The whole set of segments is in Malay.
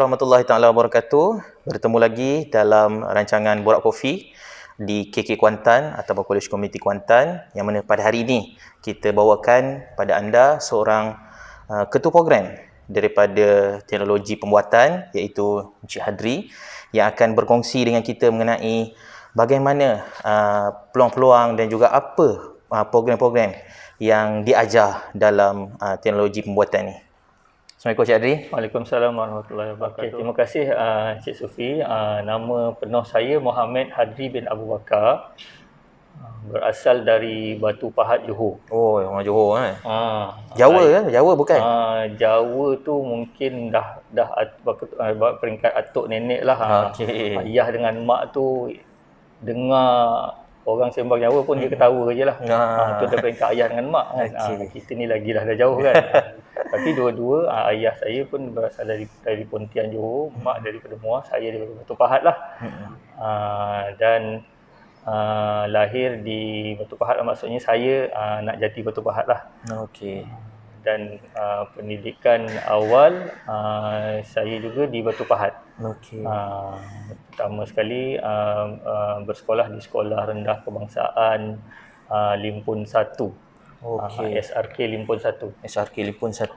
warahmatullahi taala wabarakatuh. Bertemu lagi dalam rancangan Borak Kopi di KK Kuantan atau College Community Kuantan, yang mana pada hari ini kita bawakan pada anda seorang ketua program daripada teknologi pembuatan, iaitu Encik Hadri, yang akan berkongsi dengan kita mengenai bagaimana peluang-peluang dan juga apa program-program yang diajar dalam teknologi pembuatan ni. Assalamualaikum Cik Adri. Waalaikumsalam warahmatullahi wabarakatuh. Terima kasih Cik Sufi. Nama penuh saya Muhammad Hadri bin Abu Bakar. Berasal dari Batu Pahat, Johor. Oh, orang Johor kan? Jawa kan? Jawa bukan? Jawa tu mungkin dah peringkat atuk nenek lah. Okey. Ayah dengan mak tu dengar orang sembang Jawa pun dia ketawa je lah. Itu dah peringkat ayah dengan mak kan. Kita ni lagi dah jauh kan. Tapi dua-dua ayah saya pun berasal dari Pontian, Johor, mak daripada Muar, saya daripada Batu Pahat lah. Dan lahir di Batu Pahat lah, maksudnya saya nak jati Batu Pahat lah. Okey. Dan pendidikan awal saya juga di Batu Pahat. Okey. Pertama sekali bersekolah di Sekolah Rendah Kebangsaan Limpun 1. Okey. SRK Limpun 1. SRK Limpun 1.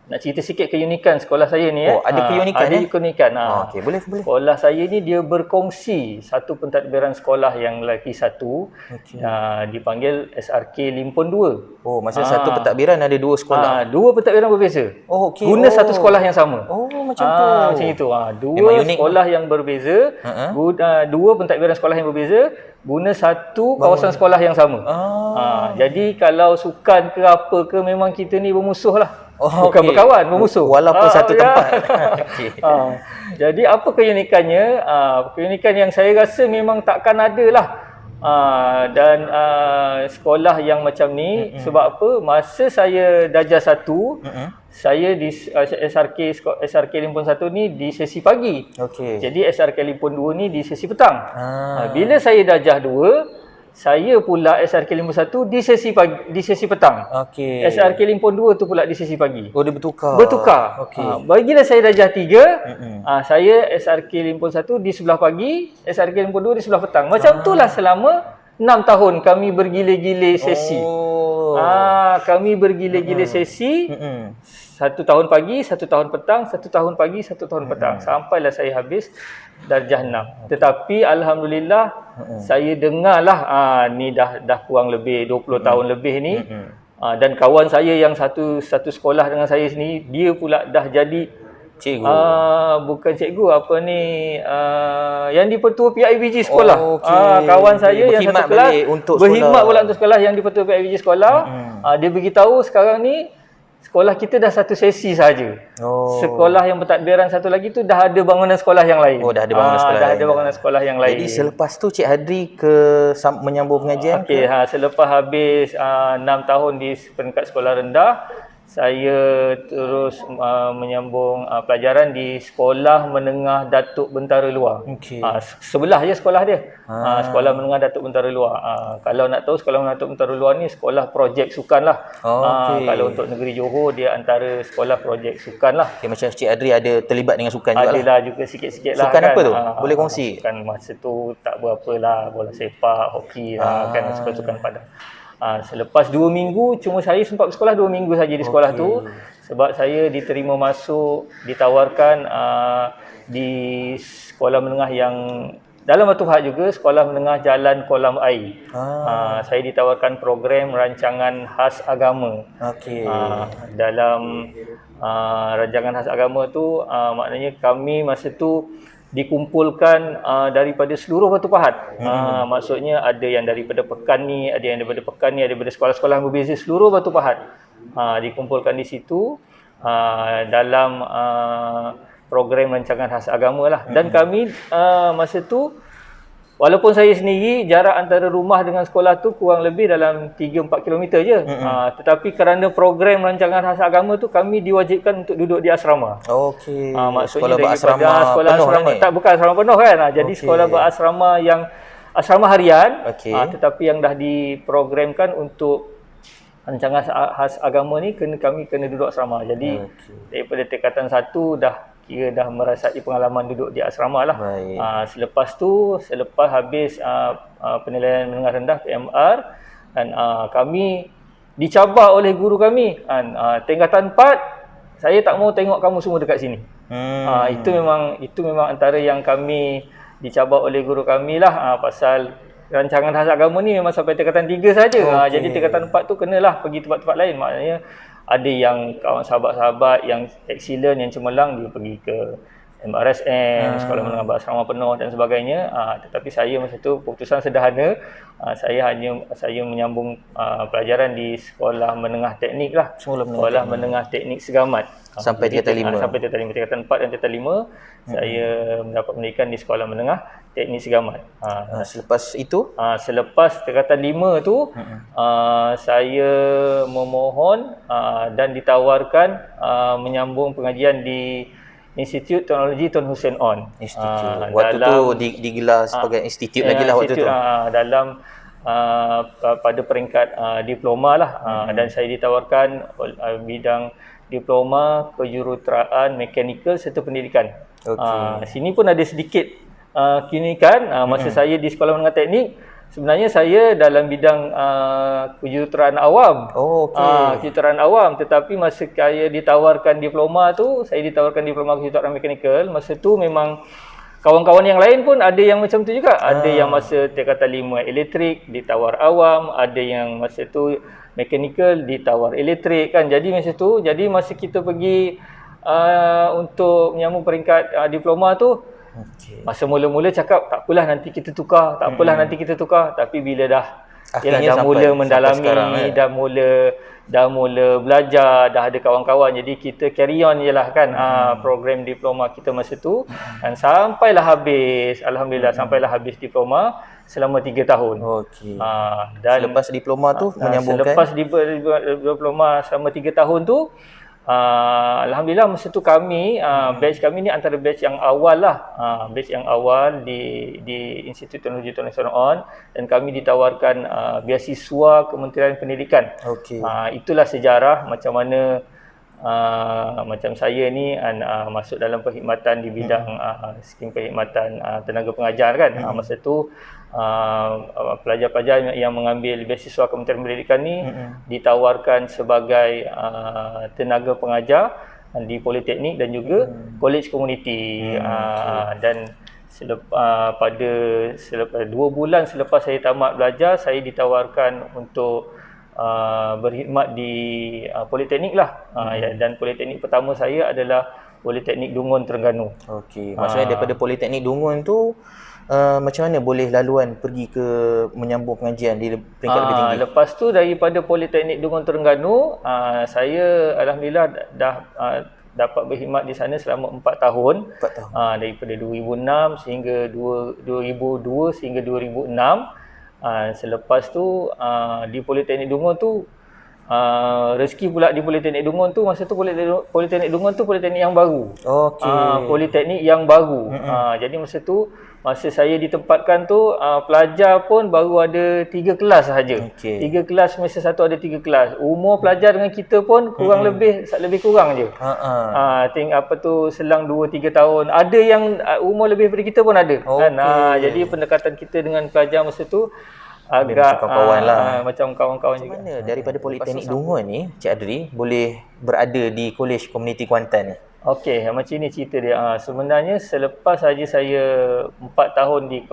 Nak cerita sikit keunikan sekolah saya ni. Oh, ada keunikan Ada keunikan. Okey, boleh. Sekolah saya ni dia berkongsi satu pentadbiran sekolah yang lagi satu. Okey. Dipanggil SRK Limpun 2. Oh, maksudnya satu pentadbiran ada dua sekolah. Dua pentadbiran berbeza. Oh, okey. Guna satu sekolah yang sama. Oh, macam tu. Macam itu. Dua sekolah yang berbeza, dua pentadbiran sekolah yang berbeza, guna satu kawasan sekolah yang sama. Jadi kalau sukan ke apa ke, memang kita ni bermusuh lah. Bukan berkawan, bermusuh. Walaupun satu tempat. Jadi apa keunikannya? Keunikan yang saya rasa memang takkan ada lah. Dan sekolah yang macam ni, sebab apa? Masa saya darjah 1, saya di SRK Limpun 1 ni di sesi pagi. Okey. Jadi SRK Limpun 2 ni di sesi petang. Bila saya darjah 2, saya pula SRK Limpun 1 di sesi pagi, di sesi petang. Okey. SRK Limpun 2 tu pula di sesi pagi. Oh, dia bertukar. Okey. Bagilah saya darjah 3, saya SRK Limpun 1 di sebelah pagi, SRK Limpun 2 di sebelah petang. Macam itulah selama 6 tahun kami bergila-gila sesi. Kami bergila-gila sesi. 1 tahun pagi, 1 tahun petang, 1 tahun pagi, 1 tahun petang. Sampailah saya habis darjah 6. Tetapi alhamdulillah saya dengarlah ni dah kurang lebih 20 tahun lebih ni. Dan kawan saya yang satu sekolah dengan saya sini, dia pula dah jadi cikgu. Bukan cikgu, apa ni, yang dipertua PIBG sekolah. Kawan saya yang satu kelas berkhidmat pula untuk sekolah yang dipertua PIBG sekolah. Dia beritahu sekarang ni sekolah kita dah satu sesi saja. Sekolah yang pentadbiran satu lagi tu dah ada bangunan sekolah yang lain. Dah ada bangunan sekolah. Dah ada bangunan sekolah yang lain. Jadi selepas tu Cik Hadri menyambung pengajian? Okey, selepas habis 6 tahun di peringkat sekolah rendah, saya terus menyambung pelajaran di Sekolah Menengah Datuk Bentara Luar. Okey. Sebelah je sekolah dia. Sekolah Menengah Datuk Bentara Luar. Kalau nak tahu, Sekolah Menengah Datuk Bentara Luar ni sekolah projek sukan lah. Kalau untuk negeri Johor, dia antara sekolah projek sukan lah. Okay, macam Cik Adri ada terlibat dengan sukan juga lah. Adalah juga sikit-sikit lah. Sukan kan. apa tu? Boleh kongsi? Sukan masa tu tak berapa lah. Bola sepak, hoki lah. Kan sukan-sukan padang. Selepas 2 minggu, cuma saya sempat bersekolah 2 minggu saja di sekolah tu. Sebab saya diterima masuk, ditawarkan di sekolah menengah yang dalam Batu Pahat juga, Sekolah Menengah Jalan Kolam Air. Saya ditawarkan program rancangan khas agama. Dalam rancangan khas agama tu, maknanya kami masa tu dikumpulkan daripada seluruh Batu Pahat. Maksudnya ada yang daripada Pekan ni, ada yang daripada Pekan ni, ada daripada sekolah-sekolah yang berbeza seluruh Batu Pahat. Dikumpulkan di situ dalam program rancangan khas agama lah. Dan kami masa tu, walaupun saya sendiri, jarak antara rumah dengan sekolah tu kurang lebih dalam 3-4 km je. Tetapi kerana program rancangan khas agama tu, kami diwajibkan untuk duduk di asrama. Maksudnya sekolah berasrama sekolah penuh asrama, ni? tak, bukan asrama penuh kan. Jadi sekolah berasrama yang asrama harian, tetapi yang dah diprogramkan untuk rancangan khas agama ni, kami kena duduk asrama. Jadi daripada tingkatan 1 dah kira dah merasai pengalaman duduk di asrama lah. Baik. Selepas habis penilaian menengah rendah PMR, dan kami dicabar oleh guru kami, tingkatan 4, saya tak mau tengok kamu semua dekat sini. Itu memang antara yang kami dicabar oleh guru kami lah, pasal rancangan khas agama ni memang sampai tingkatan 3 saja. Jadi tingkatan 4 tu kenalah pergi tempat-tempat lain. Maknanya ada yang kawan sahabat-sahabat yang excellent, yang cemerlang, dia pergi ke MRSM, Sekolah Menengah Berasrama Penuh dan sebagainya. Tetapi saya masa tu keputusan sederhana, saya menyambung pelajaran di Sekolah Menengah Teknik lah. Sekolah Menengah Teknik Segamat. Sampai tingkatan 5. Sampai tingkatan 5, tingkatan 4 dan tingkatan 5 saya mendapat pendidikan di Sekolah Menengah Teknik Segamat. Selepas itu? Selepas tingkatan 5 tu, saya memohon dan ditawarkan menyambung pengajian di Institut Teknologi Tun Hussein On. Waktu tu digelar sebagai institut lagi lah waktu tu. Dalam pada peringkat diploma lah. Dan saya ditawarkan bidang diploma kejuruteraan mekanikal serta pendidikan. Sini pun ada sedikit keunikan. Masa saya di Sekolah Menengah Teknik, sebenarnya saya dalam bidang kejuruteraan awam. Kejuruteraan awam, tetapi masa saya ditawarkan diploma tu, saya ditawarkan diploma kejuruteraan mekanikal. Masa tu memang kawan-kawan yang lain pun ada yang macam tu juga. Ada yang masa tingkatan 5 elektrik ditawar awam, ada yang masa tu mekanikal ditawar elektrik kan. Jadi masa kita pergi untuk menyambung peringkat diploma tu, masa mula-mula cakap tak apalah nanti kita tukar, tapi bila dah mula mendalami, dah mula belajar, dah ada kawan-kawan, jadi kita carry on je lah kan program diploma kita masa tu. Dan sampailah habis, alhamdulillah sampailah habis diploma selama 3 tahun. Dan selepas diploma tu menyambungkan? Selepas diploma selama 3 tahun tu, alhamdulillah masa tu kami batch kami ni antara batch yang awal lah, batch yang awal di Institut Teknologi Tun Hussein On, dan kami ditawarkan beasiswa Kementerian Pendidikan. Itulah sejarah macam mana macam saya ni masuk dalam perkhidmatan di bidang skim perkhidmatan tenaga pengajar kan. Masa tu pelajar-pelajar yang mengambil beasiswa Kementerian Pendidikan ni ditawarkan sebagai tenaga pengajar di Politeknik dan juga Kolej Komuniti. Dan pada 2 bulan selepas saya tamat belajar, saya ditawarkan untuk berkhidmat di Politeknik lah. Dan Politeknik pertama saya adalah Politeknik Dungun Terengganu. Maksudnya daripada Politeknik Dungun tu macam mana boleh laluan pergi ke menyambung pengajian di peringkat lebih tinggi? Lepas tu daripada Politeknik Dungun Terengganu, saya alhamdulillah dah dapat berkhidmat di sana selama 4 tahun. Daripada 2006 sehingga 2002 sehingga 2006. Selepas tu di Politeknik Dungun tu rezeki pula di Politeknik Dungun tu, masa tu Politeknik Dungun tu Politeknik yang baru. Politeknik yang baru. Jadi masa saya ditempatkan tu pelajar pun baru ada 3 kelas sahaja. 3 kelas, semester 1 ada 3 kelas. Umur pelajar dengan kita pun kurang lebih kurang je. Selang 2-3 tahun. Ada yang umur lebih daripada kita pun ada. Jadi pendekatan kita dengan pelajar masa tu agak kawan-kawan lah. Macam kawan-kawan juga. Macam mana daripada Politeknik Dungun ni Cik Adri boleh berada di Kolej Komuniti Kuantan ni? Macam ni cerita dia. Sebenarnya selepas saja saya 4 tahun di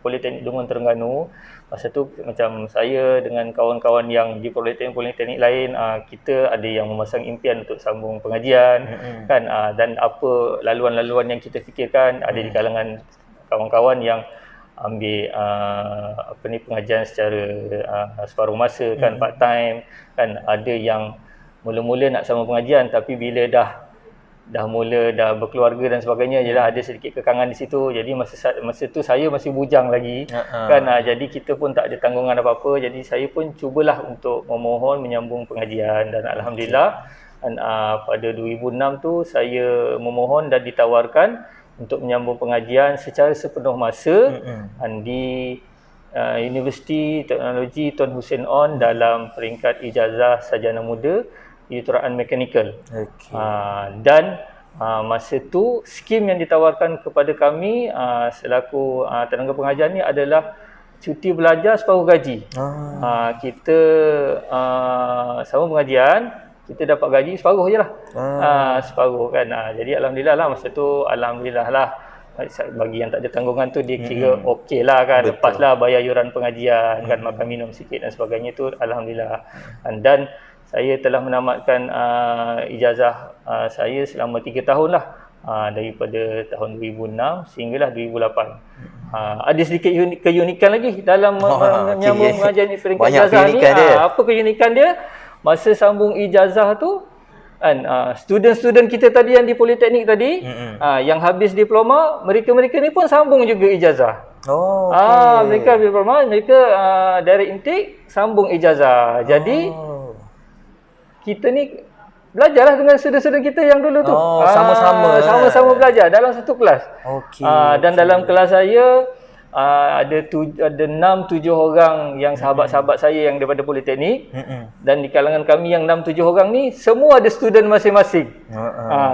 Politeknik Dungun Terengganu, masa tu macam saya dengan kawan-kawan yang di politeknik lain, kita ada yang memasang impian untuk sambung pengajian kan, dan apa laluan-laluan yang kita fikirkan ada di kalangan kawan-kawan yang ambil pengajian secara separuh masa kan, part time kan. Ada yang mula-mula nak sambung pengajian, tapi bila dah berkeluarga dan sebagainya, jelah ada sedikit kekangan di situ. Jadi masa tu saya masih bujang lagi kan, jadi kita pun tak ada tanggungan apa-apa. Jadi saya pun cubalah untuk memohon menyambung pengajian, dan alhamdulillah pada 2006 tu saya memohon dan ditawarkan untuk menyambung pengajian secara sepenuh masa di Universiti Teknologi Tun Hussein On dalam peringkat ijazah sarjana muda kejuruteraan mekanikal. Dan Masa tu skim yang ditawarkan kepada kami selaku tenaga pengajar ni adalah cuti belajar separuh gaji. Kita sama pengajian, kita dapat gaji separuh je lah. Separuh kan. Jadi alhamdulillah lah masa tu, alhamdulillah lah. Bagi yang tak ada tanggungan tu dia kira okey lah kan. Lepas lah bayar yuran pengajian kan, makan minum sikit dan sebagainya tu alhamdulillah. Dan saya telah menamatkan ijazah saya selama 3 tahun lah, daripada tahun 2006 sehinggalah 2008. Ada sedikit keunikan lagi dalam menyambung pengajian peringkat ijazah ni. Apa keunikan dia? Masa sambung ijazah tu kan, student-student kita tadi yang di Politeknik tadi, yang habis diploma, mereka-mereka ni pun sambung juga ijazah. Mereka diploma, mereka direct intake, sambung ijazah. Jadi kita ni belajarlah dengan student-student kita yang dulu tu. Sama-sama belajar dalam satu kelas. Dan dalam kelas saya ada 6-7 orang yang sahabat-sahabat saya yang daripada Politeknik. Dan di kalangan kami yang 6-7 orang ni semua ada student masing-masing.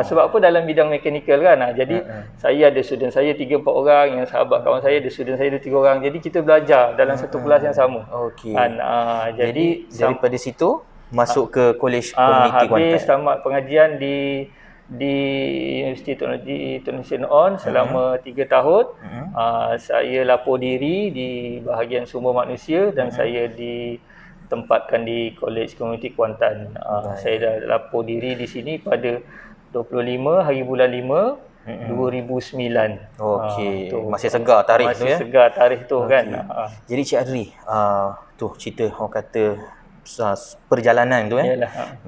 Sebab apa, dalam bidang mekanikal kan. Jadi saya ada student saya 3-4 orang, yang sahabat kawan saya ada student saya 2-3 orang. Jadi kita belajar dalam satu kelas yang sama. Jadi daripada situ masuk ke Kolej Komuniti Kuantan. Habis tamat pengajian di Universiti Teknologi Indonesia On selama 3 tahun. Saya lapor diri di bahagian sumber manusia dan saya ditempatkan di Kolej Komuniti Kuantan. Saya dah lapor diri di sini pada 25 hari bulan 5 2009. Masih segar tarikh tu ya. Masih segar tarikh tu kan. Jadi Cik Adri, tu cerita orang kata perjalanan tu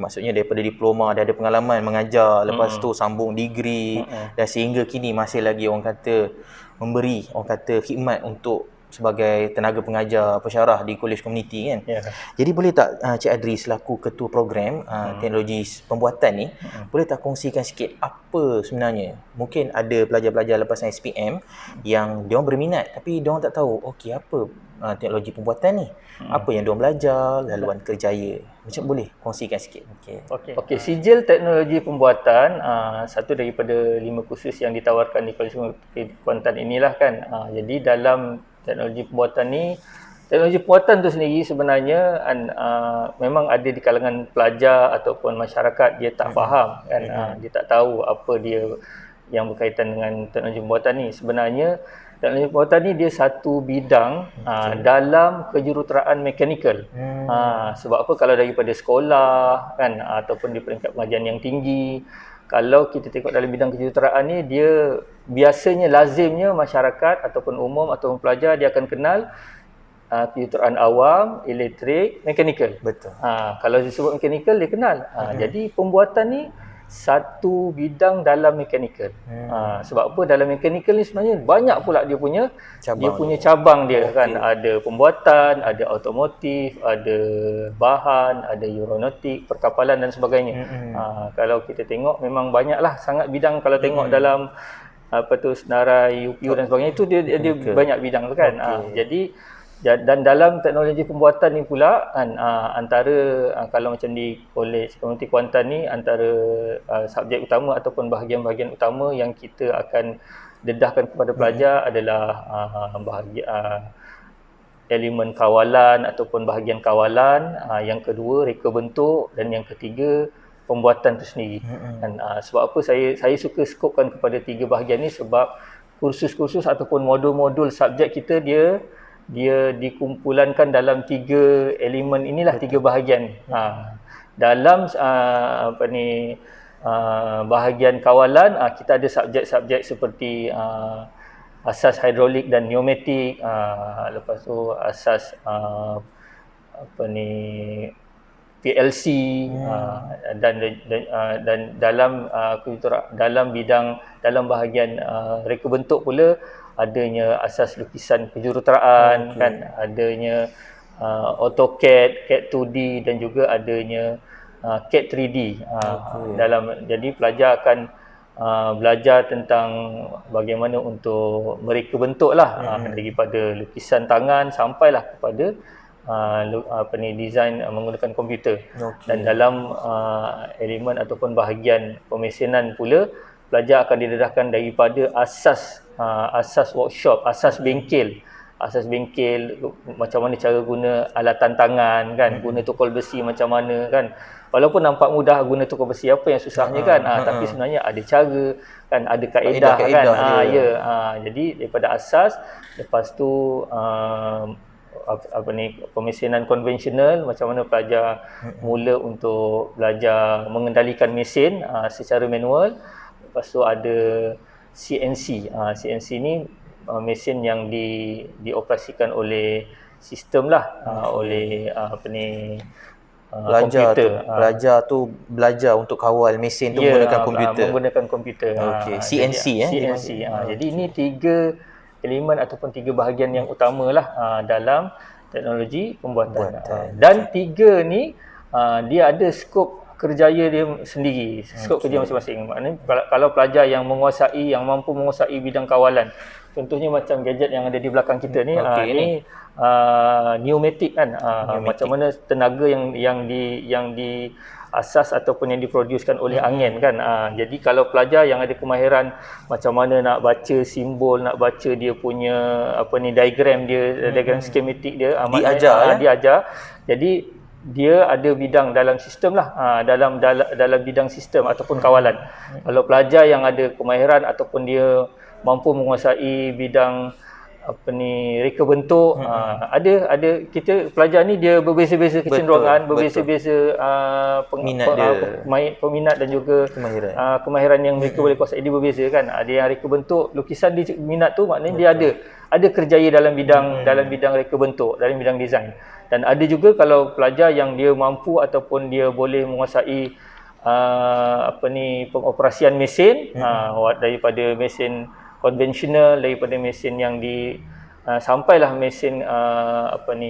maksudnya daripada diploma dah ada pengalaman mengajar, lepas tu sambung degree dan sehingga kini masih lagi orang kata memberi orang kata khidmat untuk sebagai tenaga pengajar pensyarah di kolej komuniti kan. Jadi boleh tak Cik Adri selaku ketua program teknologi pembuatan ni boleh tak kongsikan sikit apa sebenarnya, mungkin ada pelajar-pelajar lepasan SPM yang diorang berminat tapi diorang tak tahu apa teknologi pembuatan ni, apa yang diorang belajar, laluan kerjaya, macam boleh kongsikan sikit. Okey, sijil teknologi pembuatan satu daripada 5 kursus yang ditawarkan di Kolej Kuantan inilah kan. Jadi dalam teknologi pembuatan ni, teknologi pembuatan tu sendiri sebenarnya memang ada di kalangan pelajar ataupun masyarakat dia tak faham kan. Dia tak tahu apa dia yang berkaitan dengan teknologi pembuatan ni. Sebenarnya teknologi pembuatan ni dia satu bidang dalam kejuruteraan mekanikal. Sebab apa, kalau daripada sekolah kan ataupun di peringkat pengajian yang tinggi, kalau kita tengok dalam bidang kejuruteraan ni, dia biasanya lazimnya masyarakat ataupun umum ataupun pelajar dia akan kenal kejuruteraan awam, elektrik, mekanikal. Betul. Kalau disebut mekanikal dia kenal. Jadi pembuatan ni satu bidang dalam mekanikal. Sebab apa, dalam mekanikal ni sebenarnya banyak pula dia punya cabang dia kan. Ada pembuatan, ada automotif, ada bahan, ada aeronautik, perkapalan dan sebagainya. Kalau kita tengok memang banyaklah sangat bidang. Kalau tengok dalam senarai UPU dan sebagainya itu dia banyak bidang tu kan. Jadi dan dalam teknologi pembuatan ni pula kan, antara kalau macam di Kolej Komuniti Kuantan ni, antara subjek utama ataupun bahagian-bahagian utama yang kita akan dedahkan kepada pelajar adalah elemen kawalan ataupun bahagian kawalan, yang kedua reka bentuk, dan yang ketiga pembuatan tu sendiri. Dan sebab apa saya suka skopkan kepada 3 bahagian ni, sebab kursus-kursus ataupun modul-modul subjek kita dia dikumpulankan dalam 3 elemen inilah, 3 bahagian ni. Dalam bahagian kawalan kita ada subjek-subjek seperti asas hidrolik dan pneumatik, lepas tu asas PLC, dan dalam bahagian reka bentuk pula adanya asas lukisan kejuruteraan kan, adanya AutoCAD, CAD 2D dan juga adanya CAD 3D. Jadi pelajar akan belajar tentang bagaimana untuk mereka bentuk lah, daripada lukisan tangan sampailah kepada desain menggunakan komputer. Dan dalam elemen ataupun bahagian pemesanan pula, pelajar akan didedahkan daripada asas workshop, asas bengkel, macam mana cara guna alatan tangan kan, guna tukul besi macam mana kan. Walaupun nampak mudah guna tukul besi, apa yang susahnya kan, tapi sebenarnya ada cara kan, ada kaedah kan. Jadi daripada asas, lepas tu pemesinan konvensional, macam mana pelajar mula untuk belajar mengendalikan mesin secara manual. Lepas tu ada CNC. CNC ni mesin yang dioperasikan oleh sistem lah, oleh komputer. Pelajar tu belajar untuk kawal mesin tu menggunakan komputer. Menggunakan komputer. CNC CNC. Jadi ini 3 elemen ataupun 3 bahagian yang utamalah dalam teknologi pembuatan. Dan 3 ni dia ada skop kerjaya dia sendiri, skop kerja masing-masing. Maknanya kalau pelajar yang mampu menguasai bidang kawalan, contohnya macam gadget yang ada di belakang kita ni, ini pneumatik kan, macam mana tenaga yang di asas ataupun yang diproducekan oleh angin kan. Jadi kalau pelajar yang ada kemahiran macam mana nak baca simbol, nak baca dia punya diagram dia, diagram skematik dia, diajar. Jadi dia ada bidang dalam sistem lah, dalam bidang sistem ataupun kawalan. Kalau pelajar yang ada kemahiran ataupun dia mampu menguasai bidang reka bentuk, ada kita pelajar ni dia berbeza-beza kecenderungan, berbeza-beza peminat dan juga kemahiran yang mereka boleh kuasai, dia berbeza kan. Ada yang reka bentuk, lukisan dia minat tu, maknanya dia ada kerjaya dalam bidang reka bentuk, dalam bidang design. Dan ada juga kalau pelajar yang dia mampu ataupun dia boleh menguasai pengoperasian mesin, daripada mesin konvensional, daripada mesin yang sampailah mesin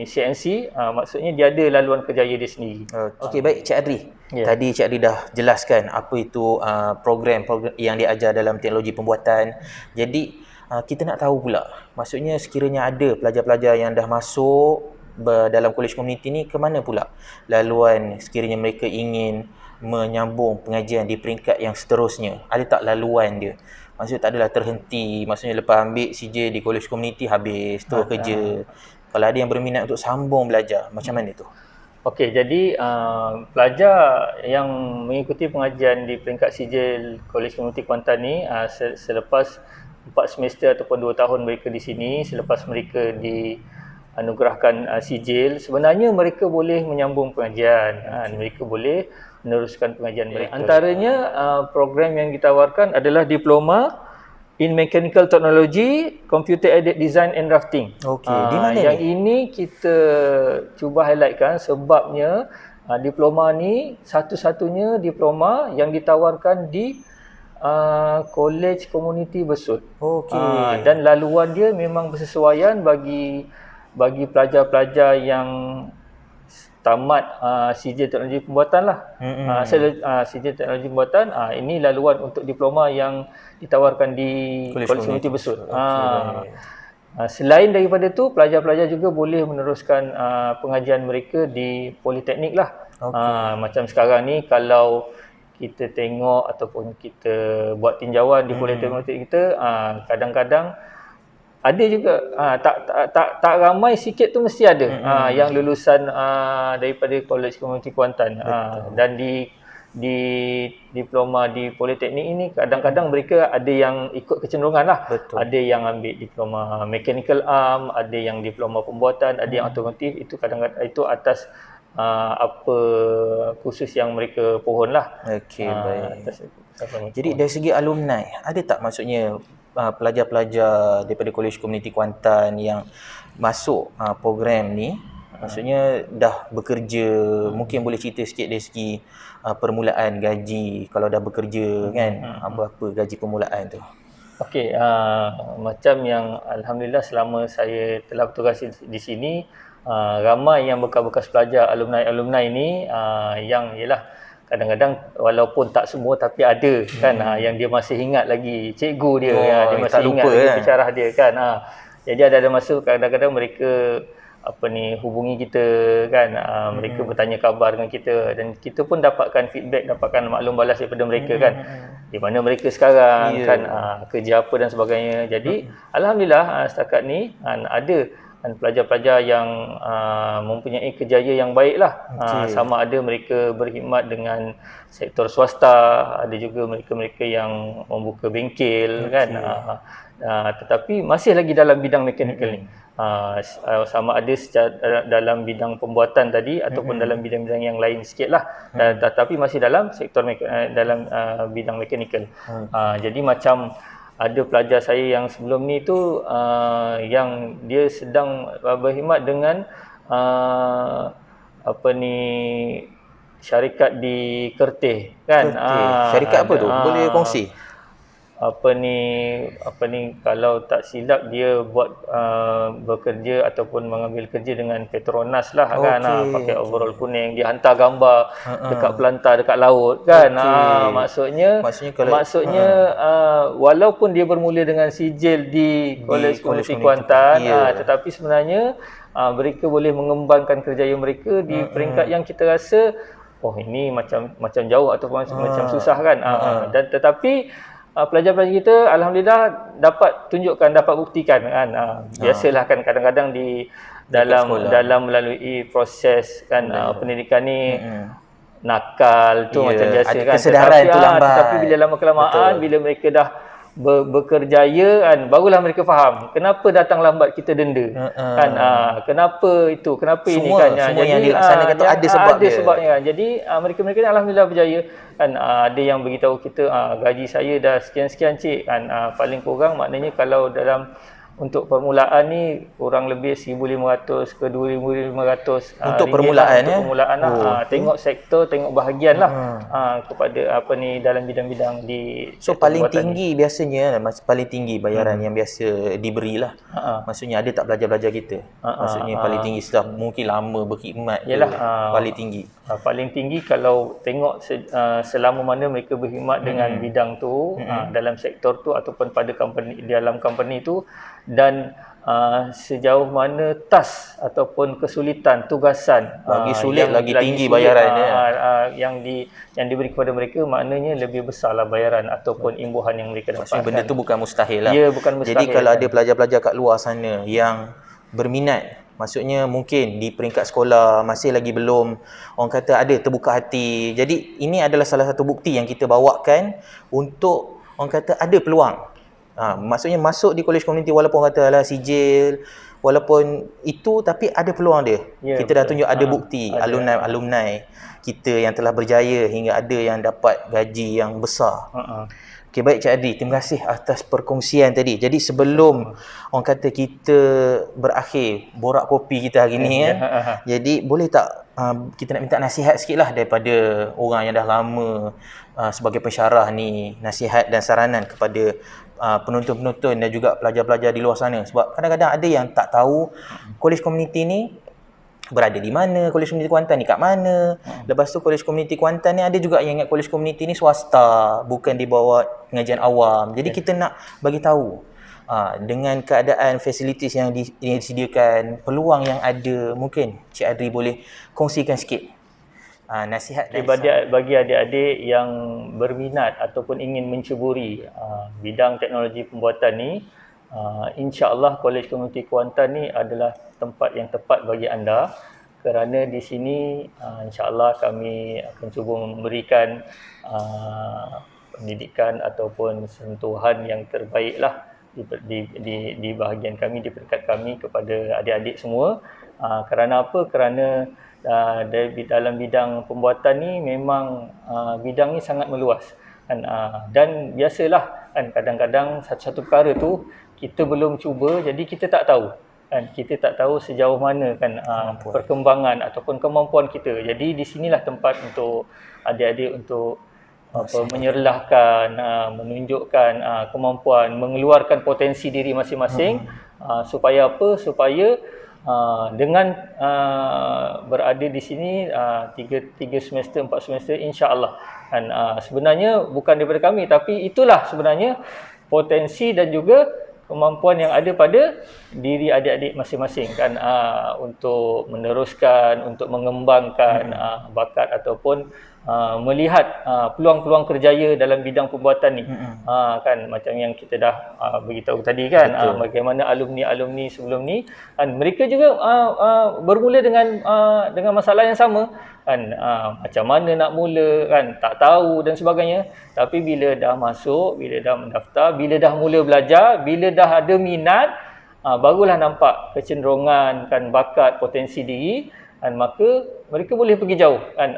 CNC, maksudnya dia ada laluan kerjaya dia sendiri. Okey, baik Cik Adri. Tadi Cik Adri dah jelaskan apa itu program yang diajar dalam teknologi pembuatan. Jadi kita nak tahu pula, maksudnya sekiranya ada pelajar-pelajar yang dah masuk dalam kolej komuniti ni, ke mana pula laluan sekiranya mereka ingin menyambung pengajian di peringkat yang seterusnya? Ada tak laluan dia? Maksudnya tak adalah terhenti, maksudnya lepas ambil CJ di kolej komuniti habis terus kerja. Kalau ada yang berminat untuk sambung belajar, macam mana tu? Okey, jadi pelajar yang mengikuti pengajian di peringkat sijil Kolej Komuniti Kuantan ni, selepas 4 semester ataupun 2 tahun mereka di sini, selepas mereka dianugerahkan sijil, sebenarnya mereka boleh menyambung pengajian, mereka boleh meneruskan pengajian mereka. Antaranya program yang ditawarkan adalah diploma in Mechanical Technology, Computer Aided Design and Drafting. Okey, di mana yang ini kita cuba highlightkan sebabnya diploma ni satu-satunya diploma yang ditawarkan di Kolej Komuniti Besut. Okey. Dan laluan dia memang bersesuaian bagi pelajar-pelajar yang tamat CJ Teknologi Pembuatan lah. CJ Teknologi Pembuatan, ini laluan untuk diploma yang ditawarkan di Kolej Komuniti Besut. Selain daripada tu, pelajar-pelajar juga boleh meneruskan pengajian mereka di politeknik lah. Macam sekarang ni kalau kita tengok ataupun kita buat tinjauan di politeknik kita, kadang-kadang ada juga, tak ramai sikit tu mesti ada yang lulusan daripada Kolej Komuniti Kuantan. Dan di diploma di politeknik ini kadang-kadang mereka ada yang ikut kecenderungan lah. Ada yang ambil diploma mechanical arm, ada yang diploma pembuatan, ada yang otomotif. Itu kadang-kadang itu atas apa khusus yang mereka pohon lah. Okey, baik. Jadi dari segi alumni, ada tak maksudnya pelajar-pelajar daripada Kolej Komuniti Kuantan yang masuk program ni, maksudnya dah bekerja, mungkin boleh cerita sikit dari segi permulaan gaji kalau dah bekerja kan, berapa gaji permulaan tu? Okey, macam yang alhamdulillah selama saya telah bertugas di sini, ramai yang bekas-bekas pelajar alumni ni yang ialah kadang-kadang walaupun tak semua tapi ada kan, yang dia masih ingat lagi cikgu dia, dia masih ingat lagi pensyarah dia kan. Jadi ada masa kadang-kadang mereka hubungi kita kan, mereka bertanya khabar dengan kita dan kita pun dapatkan feedback, dapatkan maklum balas daripada mereka kan, di mana mereka sekarang kan, kerja apa dan sebagainya. Jadi alhamdulillah setakat ni ada pelajar-pelajar yang mempunyai kerjaya yang baik lah. Sama ada mereka berkhidmat dengan sektor swasta, ada juga mereka-mereka yang membuka bengkel kan, tetapi masih lagi dalam bidang mekanikal ni. Sama ada dalam bidang pembuatan tadi ataupun dalam bidang-bidang yang lain sikit lah, tetapi masih dalam sektor dalam bidang mekanikal. Jadi macam ada pelajar saya yang sebelum ni tu yang dia sedang berkhidmat dengan syarikat di Kerteh kan. Syarikat apa tu? Boleh kongsi? Kalau tak silap dia buat bekerja ataupun mengambil kerja dengan Petronas lah kan, pakai overall kuning, dia hantar gambar dekat pelantar dekat laut kan. Maksudnya walaupun dia bermula dengan sijil di Kolej Komuniti Kuantan, tetapi sebenarnya mereka boleh mengembangkan kerjaya mereka di peringkat yang kita rasa ini macam jauh ataupun macam susah kan. Dan tetapi pelajar-pelajar kita alhamdulillah dapat tunjukkan, dapat buktikan kan. Biasalah kan kadang-kadang di dalam melalui proses kan, pendidikan ni nakal tu macam biasa kan, kesedaran tu lambat. Tetapi bila lama kelamaan, bila mereka dah bekerjaya kan, barulah mereka faham kenapa datang lambat kita denda kan, kenapa itu, kenapa ini kan. Semua jadi yang dilaksanakan tu ada sebabnya kan. Jadi mereka-mereka ni alhamdulillah berjaya kan. Ada yang beritahu kita gaji saya dah sekian-sekian cik kan, paling kurang maknanya kalau dalam untuk permulaan ni kurang lebih 1,500 ke 2,500 untuk permulaan tengok sektor, tengok bahagian lah kepada dalam bidang-bidang di paling tinggi ni. Biasanya paling tinggi bayaran yang biasa diberilah. Maksudnya ada tak pelajar-pelajar kita? Maksudnya paling tinggi setelah mungkin lama berkhidmat paling tinggi. Paling tinggi kalau tengok selama mana mereka berkhidmat dengan bidang tu, dalam sektor tu ataupun pada dalam company tu, dan sejauh mana task ataupun kesulitan tugasan lagi sulit, lagi tinggi bayarannya yang diberi kepada mereka, maknanya lebih besarlah bayaran ataupun imbuhan yang mereka dapatkan. Maksudnya benda tu bukan mustahil lah. Ya, bukan mustahil. Jadi kalau ada pelajar-pelajar kat luar sana yang berminat, maksudnya mungkin di peringkat sekolah masih lagi belum, orang kata ada terbuka hati. Jadi ini adalah salah satu bukti yang kita bawakan untuk orang kata ada peluang. Maksudnya masuk di kolej komuniti walaupun kata sijil, walaupun itu, tapi ada peluang dia. Kita dah tunjuk ada bukti alumni kita yang telah berjaya hingga ada yang dapat gaji yang besar. Okey, baik Cik Adri, terima kasih atas perkongsian tadi. Jadi sebelum orang kata kita berakhir borak kopi kita hari ni jadi boleh tak kita nak minta nasihat sikitlah daripada orang yang dah lama sebagai pensyarah ni, nasihat dan saranan kepada penonton-penonton dan juga pelajar-pelajar di luar sana. Sebab kadang-kadang ada yang tak tahu kolej komuniti ni berada di mana, kolej komuniti Kuantan ni kat mana. Lepas tu kolej komuniti Kuantan ni ada juga yang ingat kolej komuniti ni swasta, bukan di bawah pengajian awam. Jadi kita nak bagi tahu dengan keadaan fasilitis yang disediakan, peluang yang ada, mungkin Cik Adri boleh kongsikan sikit nasihat bagi adik-adik yang berminat ataupun ingin menceburi bidang teknologi pembuatan ni. InsyaAllah Kolej Komuniti Kuantan ni adalah tempat yang tepat bagi anda, kerana di sini insyaAllah kami akan cuba memberikan pendidikan ataupun sentuhan yang terbaik lah di bahagian kami, di peringkat kami kepada adik-adik semua. Kerana apa? Kerana dalam bidang pembuatan ni memang bidang ni sangat meluas kan, dan biasalah kan, kadang-kadang satu-satu perkara tu kita belum cuba, jadi kita tak tahu kan, kita tak tahu sejauh mana kan perkembangan ataupun kemampuan kita. Jadi di sinilah tempat untuk adik-adik untuk menyerlahkan, menunjukkan kemampuan, mengeluarkan potensi diri masing-masing. Supaya apa? Supaya dengan berada di sini 3 semester, 4 semester, insya-Allah kan, sebenarnya bukan daripada kami, tapi itulah sebenarnya potensi dan juga kemampuan yang ada pada diri adik-adik masing-masing kan, untuk meneruskan, untuk mengembangkan bakat ataupun melihat peluang-peluang kerjaya dalam bidang pembuatan ni. Kan macam yang kita dah beritahu tadi kan, bagaimana alumni-alumni sebelum ni kan, mereka juga bermula dengan masalah yang sama kan, macam mana nak mula kan, tak tahu dan sebagainya. Tapi bila dah masuk, bila dah mendaftar, bila dah mula belajar, bila dah ada minat, barulah nampak kecenderungan kan, bakat, potensi diri kan, maka mereka boleh pergi jauh kan.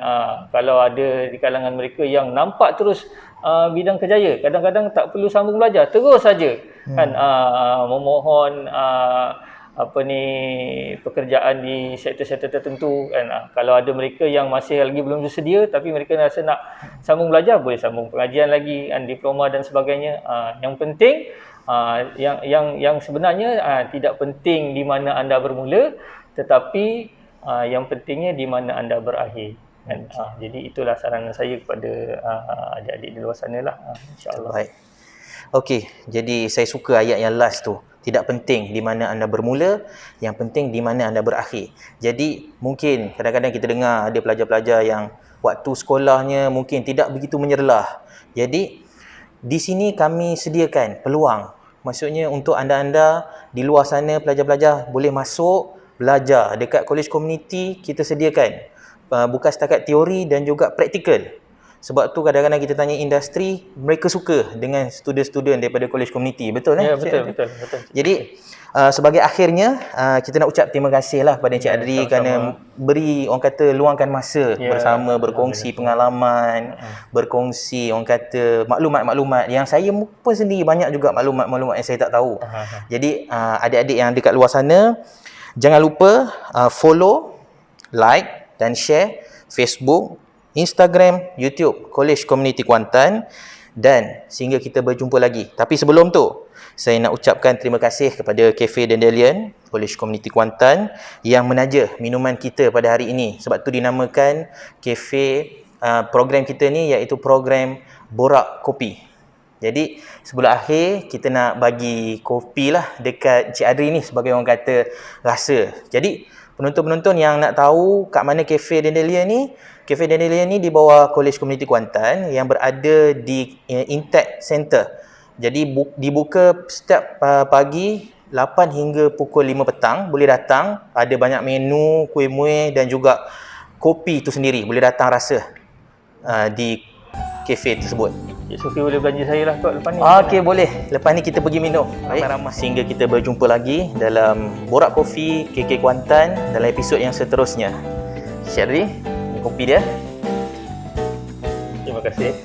Kalau ada di kalangan mereka yang nampak terus bidang kerjaya, kadang-kadang tak perlu sambung belajar, terus saja kan memohon pekerjaan di sektor-sektor tertentu kan. Kalau ada mereka yang masih lagi belum bersedia tapi mereka rasa nak sambung belajar, boleh sambung pengajian lagi kan, diploma dan sebagainya. Yang penting yang sebenarnya tidak penting di mana anda bermula, tetapi yang pentingnya di mana anda berakhir kan. Jadi itulah saranan saya kepada adik-adik di luar sana lah, insya-Allah. Baik. Okey, jadi saya suka ayat yang last tu. Tidak penting di mana anda bermula, yang penting di mana anda berakhir. Jadi mungkin kadang-kadang kita dengar ada pelajar-pelajar yang waktu sekolahnya mungkin tidak begitu menyerlah. Jadi di sini kami sediakan peluang. Maksudnya untuk anda-anda di luar sana, pelajar-pelajar boleh masuk belajar dekat college community. Kita sediakan bukan setakat teori dan juga praktikal. Sebab tu kadang-kadang kita tanya industri, mereka suka dengan student-student daripada college community. Betul Ya, betul. Jadi sebagai akhirnya kita nak ucap terima kasih lah kepada Encik Adri kerana beri, orang kata, luangkan masa bersama, berkongsi pengalaman, berkongsi orang kata maklumat-maklumat yang saya pun sendiri banyak juga maklumat-maklumat yang saya tak tahu. Jadi adik-adik yang dekat luar sana, jangan lupa follow, like dan share Facebook, Instagram, YouTube College Community Kuantan, dan sehingga kita berjumpa lagi. Tapi sebelum tu, saya nak ucapkan terima kasih kepada Cafe Dandelion College Community Kuantan yang menaja minuman kita pada hari ini. Sebab tu dinamakan cafe, program kita ni iaitu program Borak Kopi. Jadi sebelum akhir kita nak bagi kopi lah dekat Cik Adri ni sebagai orang kata rasa. Jadi penonton-penonton yang nak tahu kat mana Cafe Dandelion ni, Cafe Dandelion ni di bawah College Community Kuantan yang berada di Intech Center. Jadi dibuka setiap pagi 8 hingga pukul 5 petang. Boleh datang, ada banyak menu, kuih-muih dan juga kopi tu sendiri. Boleh datang rasa di kafe tersebut. Cik Sufi boleh belanja saya lah kot lepas ni. Okey, boleh. Lepas ni kita pergi minum. Ramai-ramai sehingga kita berjumpa lagi dalam Borak Kopi KK Kuantan dalam episod yang seterusnya. Cik Adri, kopi dia. Terima kasih.